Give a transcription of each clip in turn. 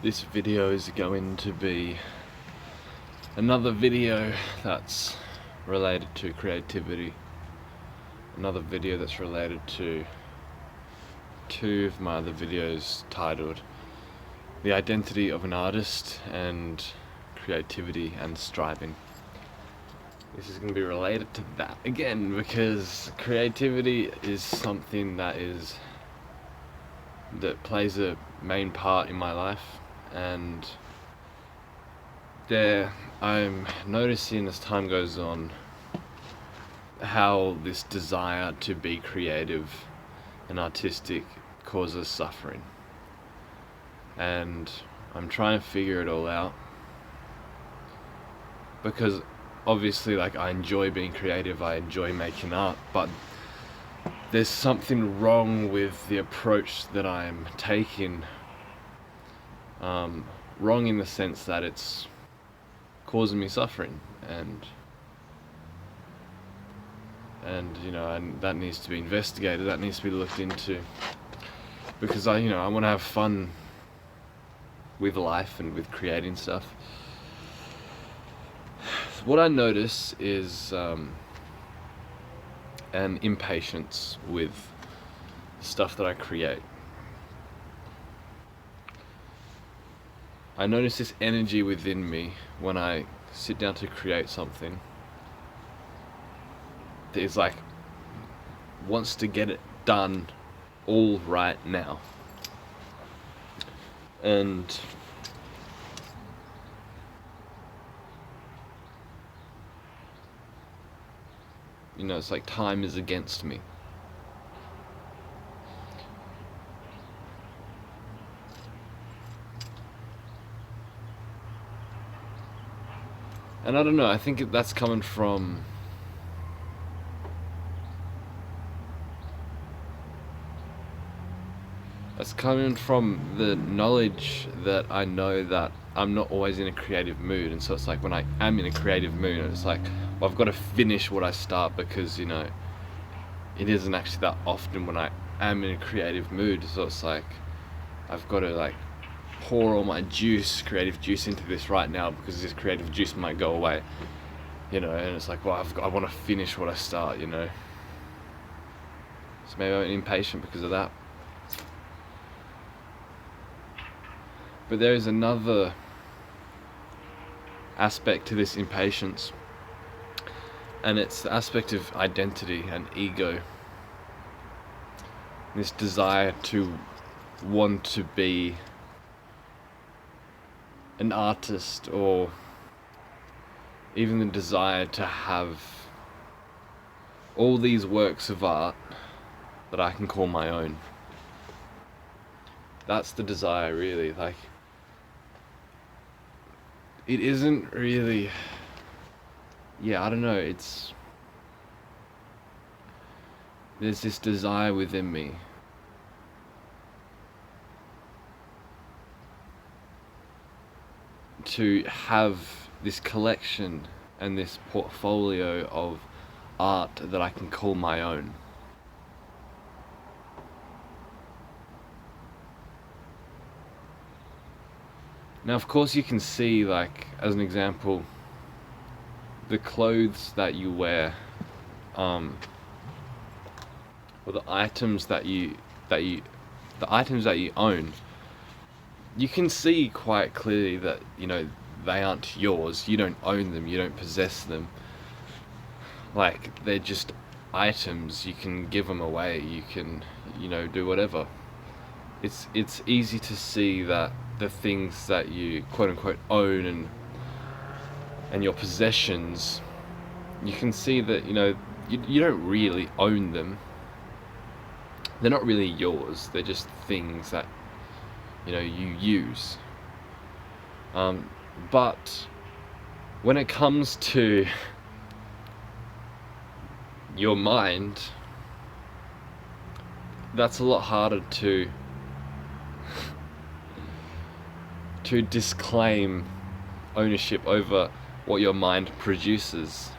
This video is going to be another video that's related to creativity. Another video that's related to two of my other videos titled The Identity of an Artist and Creativity and Striving. This is going to be related to that again because creativity is something that plays a main part in my life, and I'm noticing as time goes on how this desire to be creative and artistic causes suffering, and I'm trying to figure it all out because obviously I enjoy being creative, I enjoy making art, but there's something wrong with the approach that I'm taking. Wrong in the sense that it's causing me suffering, and that needs to be investigated, that needs to be looked into, because I want to have fun with life and with creating stuff. What I notice is an impatience with stuff that I create. I notice this energy within me when I sit down to create something that is wants to get it done all right now. And it's like time is against me. And I don't know, I think that's coming from the knowledge that I know that I'm not always in a creative mood. And so it's like when I am in a creative mood, it's like, well, I've got to finish what I start, because it isn't actually that often when I am in a creative mood. So it's like I've got to pour all my creative juice into this right now, because this creative juice might go away, and it's like, well, I want to finish what I start, so maybe I'm impatient because of that. But there is another aspect to this impatience, and it's the aspect of identity and ego. This desire to want to be an artist, or even the desire to have all these works of art that I can call my own. That's the desire, really. It isn't really, I don't know, there's this desire within me to have this collection and this portfolio of art that I can call my own. Now, of course, you can see, as an example, the clothes that you wear, or the items that you own. You can see quite clearly that they aren't yours. You don't own them. You don't possess them. They're just items. You can give them away. You can do whatever. It's easy to see that the things that you quote unquote own and your possessions, you can see that you don't really own them. They're not really yours. They're just things that you use. But when it comes to your mind, that's a lot harder to disclaim ownership over what your mind produces.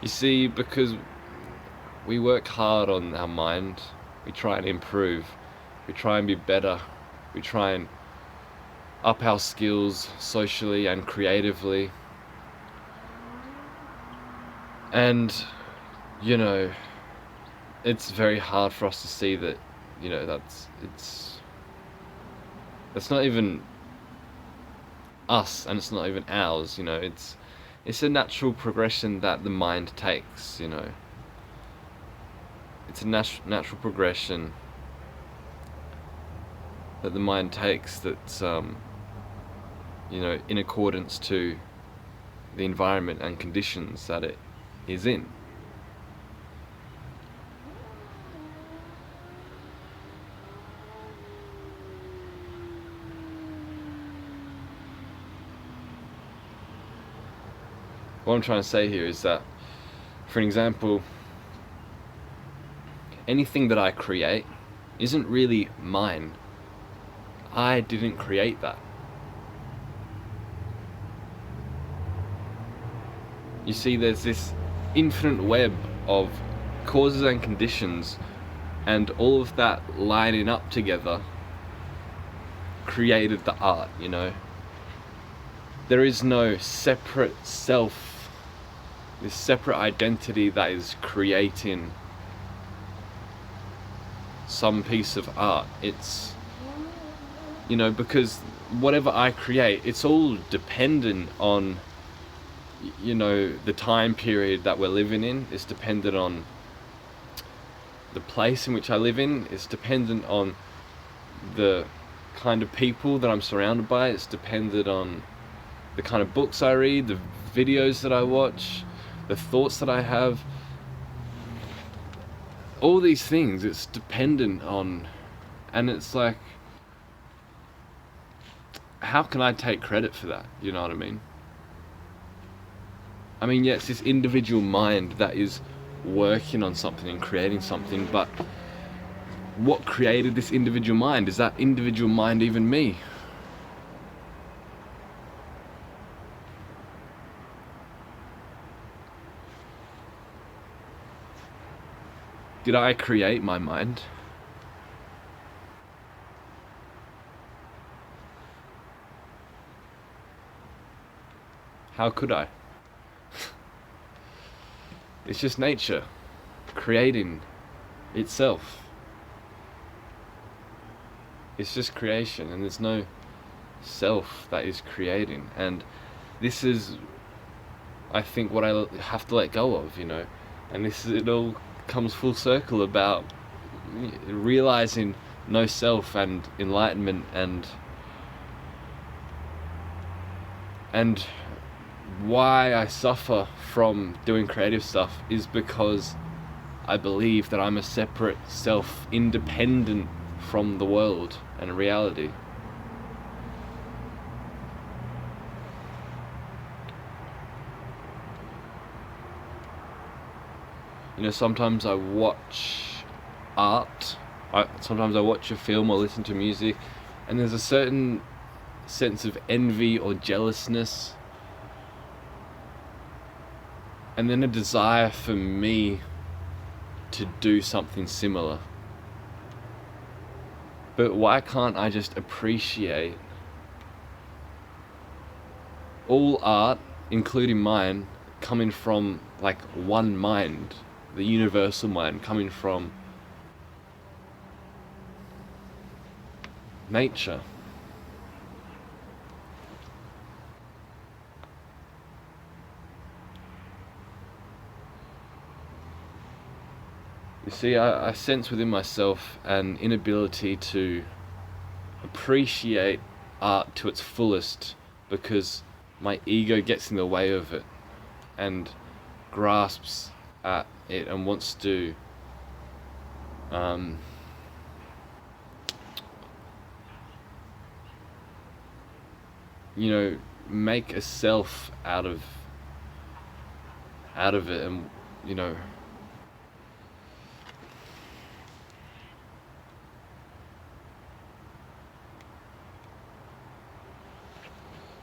You see, because we work hard on our mind, we try and improve, We try and be better. We try and up our skills socially and creatively. And, you know, it's very hard for us to see that, you know, that's not even us, and it's not even ours, you know. It's a natural progression that the mind takes, you know. It's a natural progression that the mind takes that's, you know, in accordance to the environment and conditions that it is in. What I'm trying to say here is that, for an example, anything that I create isn't really mine. I didn't create that. You see, there's this infinite web of causes and conditions, and all of that lining up together created the art, you know. There is no separate self, this separate identity that is creating some piece of art. It's, you know, because whatever I create, it's all dependent on, you know, the time period that we're living in. It's dependent on the place in which I live in. It's dependent on the kind of people that I'm surrounded by. It's dependent on the kind of books I read, the videos that I watch, the thoughts that I have. All these things, it's dependent on, and it's like, how can I take credit for that? You know what I mean? I mean, yeah, it's this individual mind that is working on something and creating something, but what created this individual mind? Is that individual mind even me? Did I create my mind? How could I? It's just nature creating itself. It's just creation, and there's no self that is creating. And this is, I think, what I have to let go of, you know. And this is, it all comes full circle about realizing no self and enlightenment, and why I suffer from doing creative stuff is because I believe that I'm a separate self, independent from the world and reality. You know, sometimes I watch art, sometimes I watch a film or listen to music, and there's a certain sense of envy or jealousness, and then a desire for me to do something similar. But why can't I just appreciate all art, including mine, coming from like one mind, the universal mind, coming from nature? You see, I sense within myself an inability to appreciate art to its fullest because my ego gets in the way of it and grasps at it and wants to you know, make a self out of it, and you know,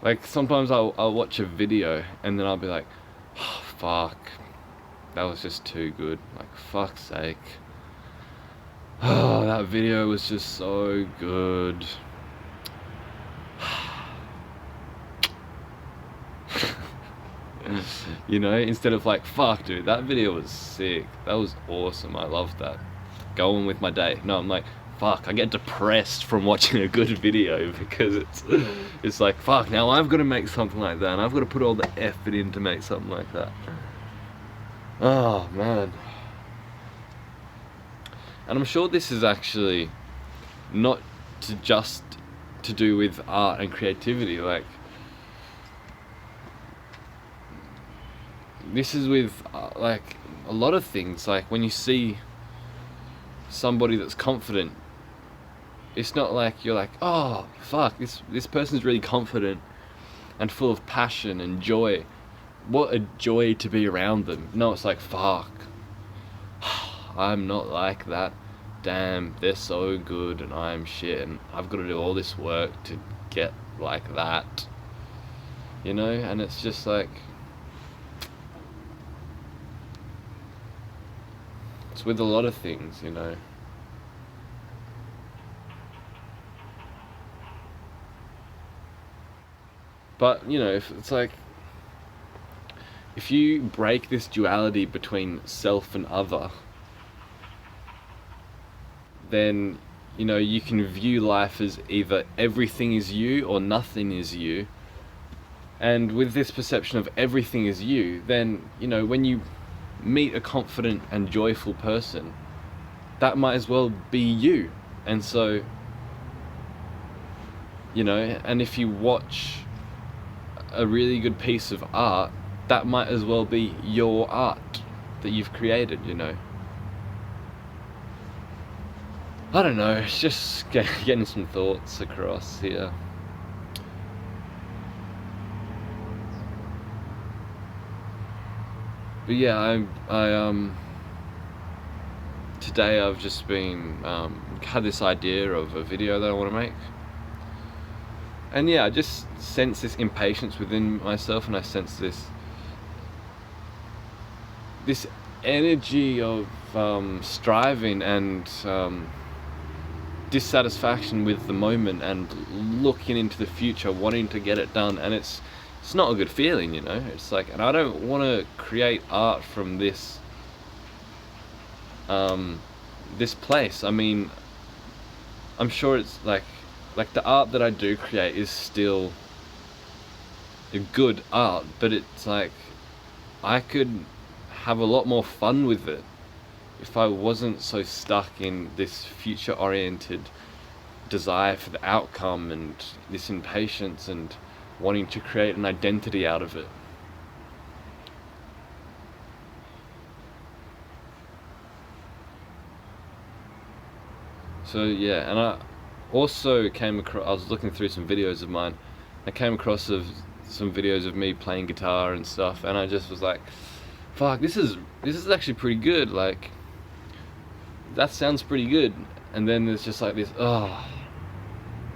like sometimes I'll watch a video and then I'll be like, oh, fuck, that was just too good, like fuck's sake. Oh, Oh, that video was just so good. You know, instead of like, fuck dude, that video was sick, that was awesome, I loved that, going with my day. No, I'm like, fuck, I get depressed from watching a good video because it's like, fuck, now I've got to make something like that and I've got to put all the effort in to make something like that. Oh man. And I'm sure this is actually not just to do with art and creativity, like this is with like a lot of things. Like when you see somebody that's confident, it's not like you're like, oh fuck, this person's really confident and full of passion and joy, what a joy to be around them. No, it's like, fuck, I'm not like that, damn, they're so good and I'm shit and I've got to do all this work to get like that, you know. And it's just like, it's with a lot of things, you know. But, you know, if it's like, if you break this duality between self and other, then, you know, you can view life as either everything is you or nothing is you. And with this perception of everything is you, then, you know, when you meet a confident and joyful person, that might as well be you. And so, you know, and if you watch a really good piece of art, that might as well be your art that you've created, you know. I don't know, it's just getting some thoughts across here. But yeah, today I've just been, had this idea of a video that I want to make. And yeah, I just sense this impatience within myself, and I sense this energy of striving and dissatisfaction with the moment and looking into the future, wanting to get it done, and it's not a good feeling, you know. It's like, and I don't want to create art from this this place. I mean, I'm sure it's like the art that I do create is still a good art, but it's like I could have a lot more fun with it if I wasn't so stuck in this future-oriented desire for the outcome and this impatience and wanting to create an identity out of it. So yeah, and I also came across, I was looking through some videos of mine, I came across some videos of me playing guitar and stuff, and I just was like, fuck, this is actually pretty good, like, that sounds pretty good. And then there's just like this,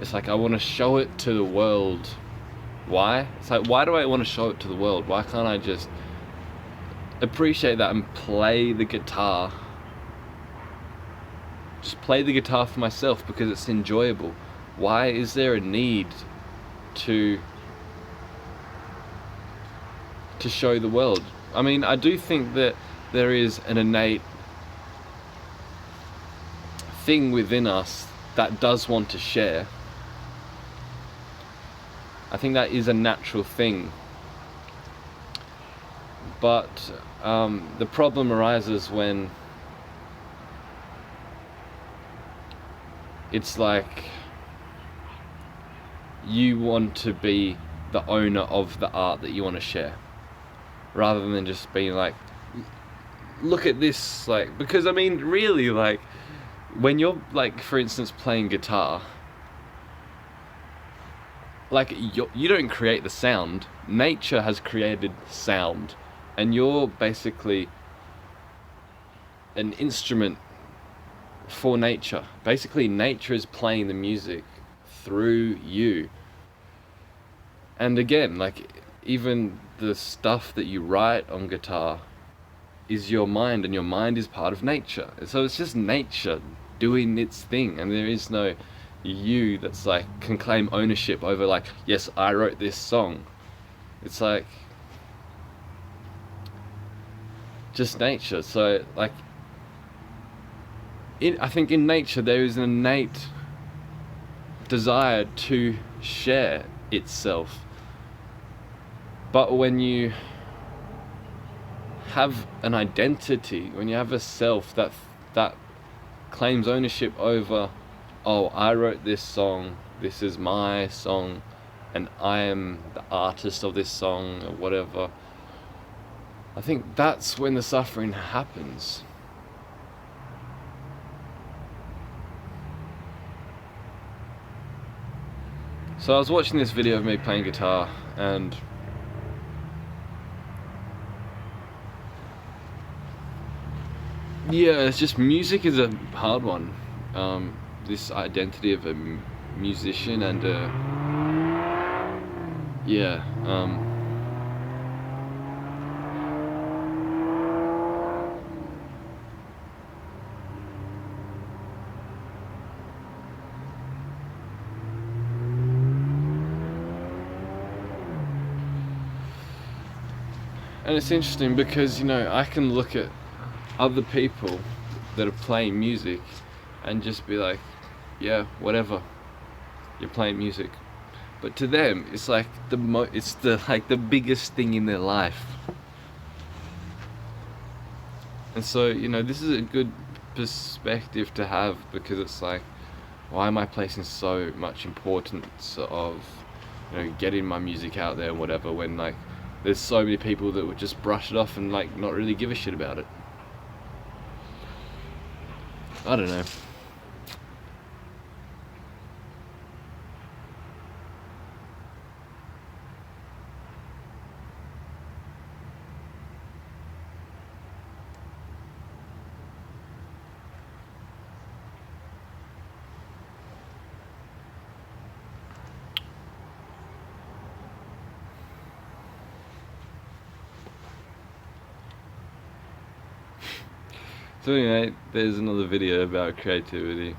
it's like I want to show it to the world. Why? It's like, why do I want to show it to the world? Why can't I just appreciate that and play the guitar? Just play the guitar for myself because it's enjoyable. Why is there a need to show the world? I mean, I do think that there is an innate thing within us that does want to share. I think that is a natural thing. But the problem arises when it's like you want to be the owner of the art that you want to share, rather than just being like, look at this, like, because I mean, really, like, when you're, like, for instance, playing guitar, like, you don't create the sound, nature has created sound, and you're basically an instrument for nature. Basically, nature is playing the music through you. And again, like, even the stuff that you write on guitar is your mind, and your mind is part of nature. So it's just nature doing its thing, and there is no you that's like can claim ownership over like, yes, I wrote this song. It's like just nature. So like I think in nature there is an innate desire to share itself, but when you have an identity, when you have a self that claims ownership over, oh, I wrote this song, this is my song, and I am the artist of this song, or whatever, I think that's when the suffering happens. So I was watching this video of me playing guitar, and yeah, it's just music is a hard one. This identity of a musician and yeah. And it's interesting because, you know, I can look at other people that are playing music and just be like, yeah, whatever, you're playing music. But to them, it's like it's the biggest thing in their life. And so, you know, this is a good perspective to have, because it's like, why am I placing so much importance of, you know, getting my music out there and whatever, when like there's so many people that would just brush it off and like not really give a shit about it. I don't know. So anyway, there's another video about creativity.